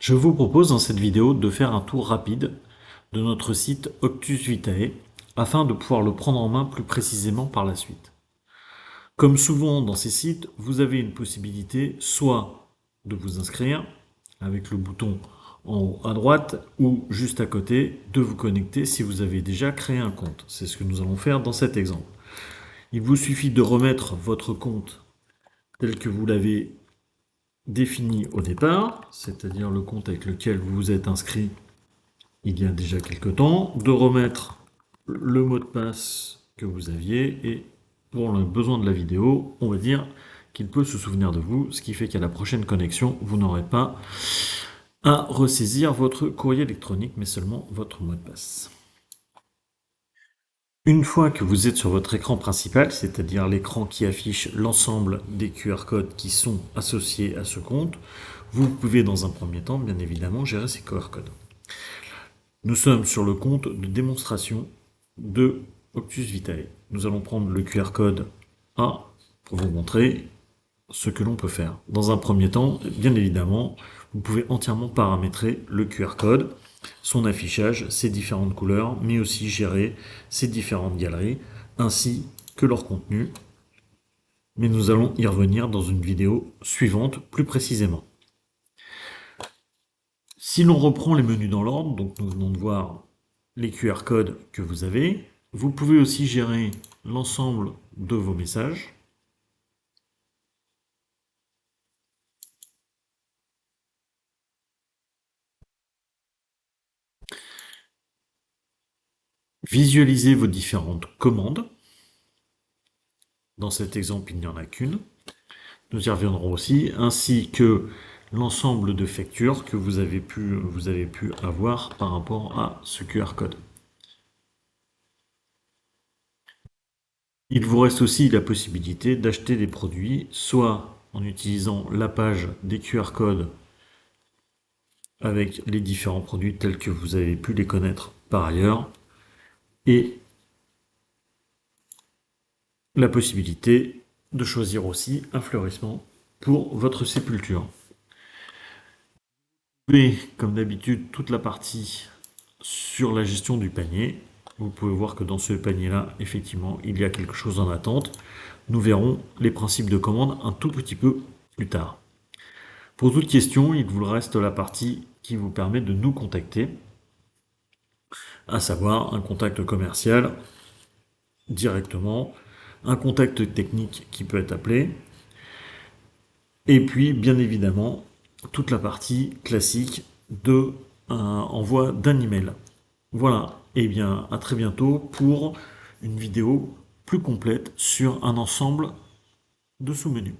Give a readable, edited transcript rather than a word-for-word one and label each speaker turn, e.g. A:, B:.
A: Je vous propose dans cette vidéo de faire un tour rapide de notre site Octus Vitae afin de pouvoir le prendre en main plus précisément par la suite. Comme souvent dans ces sites, vous avez une possibilité soit de vous inscrire avec le bouton en haut à droite ou juste à côté de vous connecter si vous avez déjà créé un compte. C'est ce que nous allons faire dans cet exemple. Il vous suffit de remettre votre compte tel que vous l'avez défini au départ, c'est-à-dire le compte avec lequel vous vous êtes inscrit il y a déjà quelques temps, de remettre le mot de passe que vous aviez et pour le besoin de la vidéo, on va dire qu'il peut se souvenir de vous, ce qui fait qu'à la prochaine connexion, vous n'aurez pas à ressaisir votre courrier électronique, mais seulement votre mot de passe. Une fois que vous êtes sur votre écran principal, c'est-à-dire l'écran qui affiche l'ensemble des QR codes qui sont associés à ce compte, vous pouvez dans un premier temps, bien évidemment, gérer ces QR codes. Nous sommes sur le compte de démonstration de Octus Vitae. Nous allons prendre le QR code A pour vous montrer ce que l'on peut faire. Dans un premier temps, bien évidemment, vous pouvez entièrement paramétrer le QR code, son affichage, ses différentes couleurs, mais aussi gérer ses différentes galeries, ainsi que leur contenu. Mais nous allons y revenir dans une vidéo suivante plus précisément. Si l'on reprend les menus dans l'ordre, donc nous venons de voir les QR codes que vous avez, vous pouvez aussi gérer l'ensemble de vos messages. Visualiser vos différentes commandes. Dans cet exemple, il n'y en a qu'une. Nous y reviendrons aussi, ainsi que l'ensemble de factures que vous avez pu avoir par rapport à ce QR code. Il vous reste aussi la possibilité d'acheter des produits, soit en utilisant la page des QR codes avec les différents produits tels que vous avez pu les connaître par ailleurs, et la possibilité de choisir aussi un fleurissement pour votre sépulture. Vous avez, comme d'habitude, toute la partie sur la gestion du panier. Vous pouvez voir que dans ce panier-là, effectivement, il y a quelque chose en attente. Nous verrons les principes de commande un tout petit peu plus tard. Pour toute question, il vous reste la partie qui vous permet de nous contacter, à savoir un contact commercial directement, un contact technique qui peut être appelé, et puis bien évidemment toute la partie classique de envoi d'un email. Voilà, et bien à très bientôt pour une vidéo plus complète sur un ensemble de sous-menus.